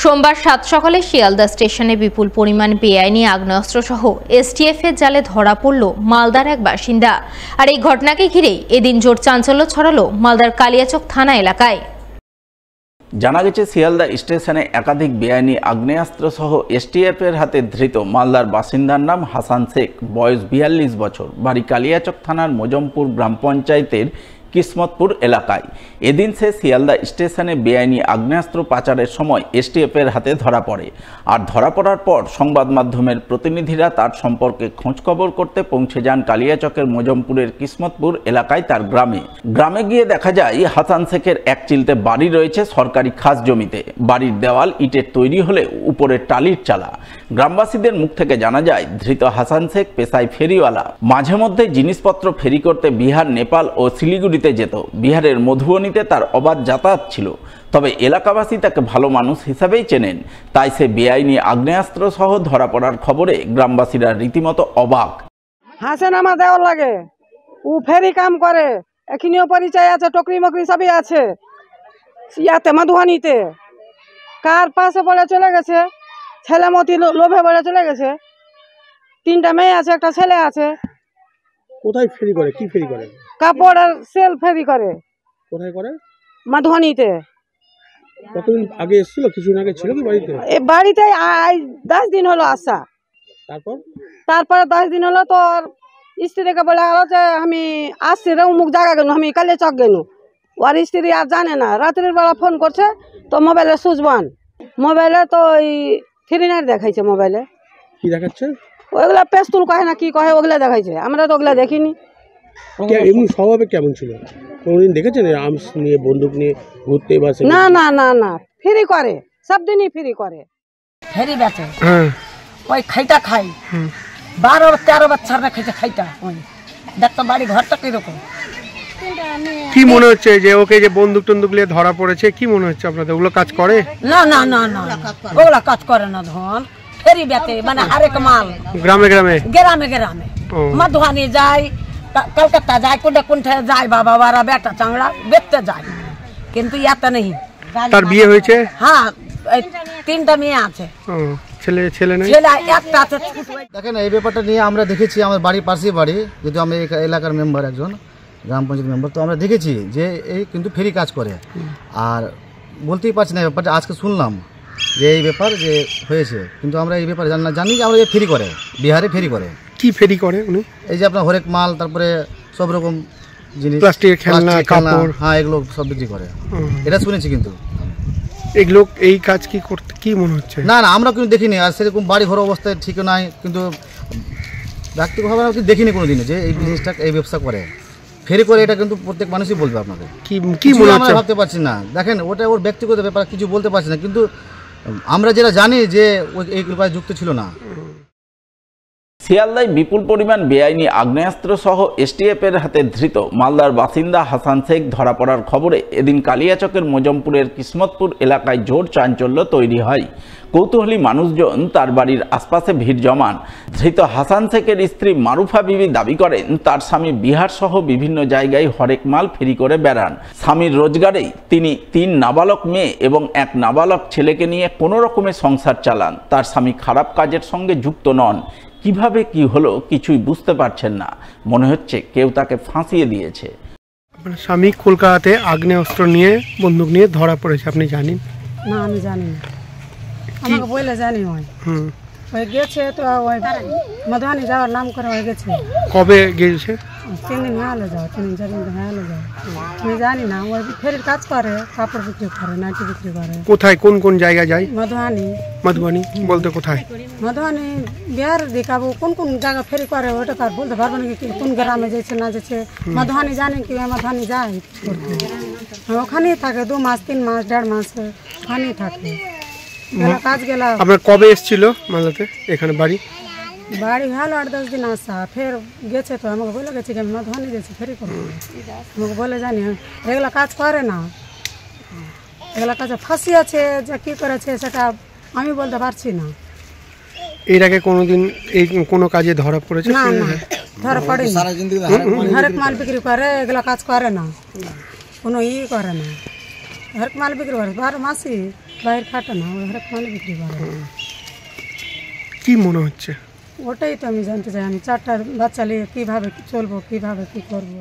সোমবার সাত সকালে শিয়ালদা স্টেশনে বিপুল পরিমাণ বেআইনি আগ্নেয়াস্ত্রসহ এসটিএফের জালে ধরা পড়ল মালদার এক বাসিন্দা। আর এই ঘটনাকে ঘিরেই এদিন জোর চাঞ্চল্য ছড়ালো মালদার কালিয়াচক থানা এলাকায়। জানা গেছে, শিয়ালদা স্টেশনে একাধিক বেআইনি আগ্নেয়াস্ত্রসহ এসটিএফের হাতে ধৃত মালদার বাসিন্দার নাম হাসান শেখ, বয়স 42 বছর, বাড়ি কালিয়াচক থানার মজমপুর গ্রাম পঞ্চায়েতের কিসমতপুর এলাকায়। এদিন সে শিয়ালদা স্টেশনে বেআইনি আগ্নেয়াস্ত্র পাচারের সময় এসটিএফের হাতে ধরা পড়ে। আর ধরা পড়ার পর সংবাদ মাধ্যমের প্রতিনিধিরা তার সম্পর্কে খোঁজখবর করতে পৌঁছে যান কালিয়াচকের মজমপুরের কিসমতপুর এলাকায় তার গ্রামে গিয়ে দেখা যায় হাসান শেখের এক চিলতে বাড়ি রয়েছে সরকারি খাস জমিতে। বাড়ির দেওয়াল ইটের তৈরি হলে উপরে টালির চালা। গ্রামবাসীদের মুখ থেকে জানা যায়, ধৃত হাসান শেখ পেশায় ফেরিওয়ালা। মাঝে মধ্যে জিনিসপত্র ফেরি করতে বিহার, নেপাল ও শিলিগুড়িতে যেত। বিহারের মধুবনীতে তার অবাধ যাতায়াত ছিল। তবে এলাকাবাসী তাকে ভালো মানুষ হিসাবেই চেনেন। তাই সে বেআইনি আগ্নেয়াস্ত্র সহ ধরা পড়ার খবরে গ্রামবাসীরা রীতিমতো অবাক। হাসান আমার দেওয়ার লাগে, ও ফেরি কাম করে, এখানেও পরিচয় আছে, টকরি মকরি সবই আছে। ইয়াতে মধুবনীতে কার পাশে পড়ে চলে গেছে, ছেলে মতি লোভে পড়ে চলে গেছে। 3টা মেয়ে আছে, একটা ছেলে আছে। কোথায় ফেরি করে, কি ফেরি করে? কাপড়ের সেল ফেরি করে। কোথায় করে? মধুবনীতে। কতদিন আগে এসেছিল? কিছুদিন আগে ছিল কি বাড়িতে? এই বাড়িতে 10 দিন হলো আসা। তারপরে 10 দিন হলো তোর স্ত্রীকে বলে গেল যে আমি আসছি রে, অমুক জায়গা গেল, আমি কালিয়াচক গেল। ওর স্ত্রী আর জানে না। রাত্রির বেলা ফোন করছে তো মোবাইলে সুইচ অন, মোবাইলে তো ওই 3 দেখাইছে। মোবাইলে কি দেখাচ্ছে? ওইগুলা পেস্তুল কহে না কি কহে, ওগুলা দেখাইছে। আমরা তো ওগুলা দেখিনি। এমনি স্বভাবে কেমন ছিল? কোনদিন দেখেছেন আর্মস নিয়ে, বন্দুক নিয়ে ঘুরতে? না না না না, ফ্রি করে, সব দিনই ফ্রি করে। ফেরি বেচে, ওই খাইটা খাই। 12-13 বছর না খাইছে খাইটা। ওই দেখতো বাড়ি ঘরটা কিরকম। কি মনে হচ্ছে যে ওকে যে বন্দুক টন্দুক নিয়ে ধরা পড়েছে, কি মনে হচ্ছে আপনাদের? ওগুলো কাজ করে? না না না না, ওগুলা কাজ করে না। ধন ফেরি বেচে, মানে আরেক মাল গ্রামে গ্রামে গ্রামে গ্রামে মধুবনী যায়, কলকাতা যায়, কোনটা যায়, বাবা বারা বেটা চাংড়া বেচতে যায়, কিন্তু ইয়াতে নেই। তার বিয়ে হয়েছে? হ্যাঁ, 3টা মেয়ে আছে। ছেলে ছেলে নেই? ছেলে একটা আছে। দেখেন, এই ব্যাপারটা নিয়ে আমরা দেখেছি, আমার বাড়ির পাশেই বাড়ি, যেহেতু আমি এলাকার মেম্বার, একজন গ্রাম পঞ্চায়েত মেম্বার, তো আমরা দেখেছি যে এই কিন্তু ফেরি কাজ করে। আর বলতেই পারছি না ব্যাপারটা, আজকে শুনলাম যে এই ব্যাপার যে হয়েছে, কিন্তু আমরা এই ব্যাপারে জানি যে আমরা যে ফেরি করে, বিহারে ফেরি করে। কি ফেরি করে উনি? এই যে আপনার হরেক মাল, তারপরে সব রকম জিনিস, প্লাস্টিকের খেলনা, কাপড়, হ্যাঁ এগুলো সব বিক্রি করে, এটা শুনেছি। কিন্তু এগুলো এই কাজ কি করতে, কি মনে হচ্ছে? না না, আমরা কিন্তু দেখিনি। আর সেরকম বাড়ি ঘর অবস্থায় ঠিক নাই, কিন্তু ব্যক্তিগতভাবে আমরা দেখিনি কোনোদিনও যে এই জিনিসটা, এই ব্যবসা করে, ফেরি করে। এটা কিন্তু প্রত্যেক মানুষই বলবে আপনাদের। কি মনে হচ্ছে? আমরা ভাবতে পারছি না। দেখেন, ওটা ওর ব্যক্তিগত ব্যাপার, কিছু বলতে পারছি না, কিন্তু আমরা যেটা জানি যে এইগুলো যুক্ত ছিল না। শিয়ালদায় বিপুল পরিমাণ বেআইনি আগ্নেয়াস্ত্র সহ এসটিএফের হাতে ধৃত মালদার বাসিন্দা হাসান শেখ ধরা পড়ার খবরে এদিন কালিয়াচকের মজমপুরের কিসমতপুর এলাকায় জোর চাঞ্চল্য তৈরি হয়। কৌতূহলী মানুষজন তার বাড়ির আশপাশে ভিড় জমান। ধৃত হাসান শেখের স্ত্রী মারুফা বিবি দাবি করেন, তার স্বামী বিহার সহ বিভিন্ন জায়গায় হরেক মাল ফেরি করে বেড়ান। স্বামীর রোজগারেই তিনি 3 নাবালক মেয়ে এবং 1 নাবালক ছেলেকে নিয়ে কোনো রকমের সংসার চালান। তার স্বামী খারাপ কাজের সঙ্গে যুক্ত নন। কিভাবে কি হলো কিছুই বুঝতে পারছেন না। মনে হচ্ছে কেউ তাকে ফাঁসিয়ে দিয়েছে। আপনার স্বামী কলকাতাতে আগ্নেয়াস্ত্র নিয়ে, বন্দুক নিয়ে ধরা পড়েছে, আপনি জানেন? না, আমি জানি না। আমাকে বলে জানি ওই গেছে তো, ওই মধুবনী যাওয়ার নাম করে ওই গেছে। কবে গিয়েছে? 3 দিন হয়ে যাও, 3 দিন 4 দিন হয়ে যাও। আমি জানি না। ওই ফেরির কাজ করে, কাপড় বিক্রি করে, নাইটি বিক্রি করে। কোথায়, কোন কোন জায়গায় যায়? মধুবনী। মধুবনী বলতে কোথায়? মধুবনী বিহার দেখাবো। কোন কোন জায়গা ফেরি করে ওটা তার বলতে পারবো না, কি কোন গ্রামে যাচ্ছে না যাচ্ছে। মধুবনী জানে কি, মধুবনী যায় ওখানেই থাকে 2 মাস 3 মাস 1.5 মাস ওখানেই থাকে। কাজ গেলাম। আপনার কবে এসেছিল মালদাতে এখানে বাড়ি? বাড়ি হলো 8-10 দিন আসা, ফের গেছে তো আমাকে বলে গেছে কি আমি মধুবনী গেছি ফেরি করবো। আমাকে বলে জানি এগুলা কাজ করে না, এগুলা কাজে ফাঁসি আছে, যে কি করেছে সেটা আমি বলতে পারছি না। এর আগে কোনোদিন এই কোনো কাজে ধরা পড়েছে? না না, ধরা পড়েনি। হরেক মাল বিক্রি করে, এগুলা কাজ করে না, কোনো ই করে না। হরেক মাল বিক্রি করে 12 মাসই বাইরে খাটা না, ওই ঘরে খাওয়ানো বিক্রি করে। কি মনে হচ্ছে? ওটাই তো আমি জানতে চাই, আমি 4টা বাচ্চা নিয়ে কীভাবে চলবো, কীভাবে কী করবো।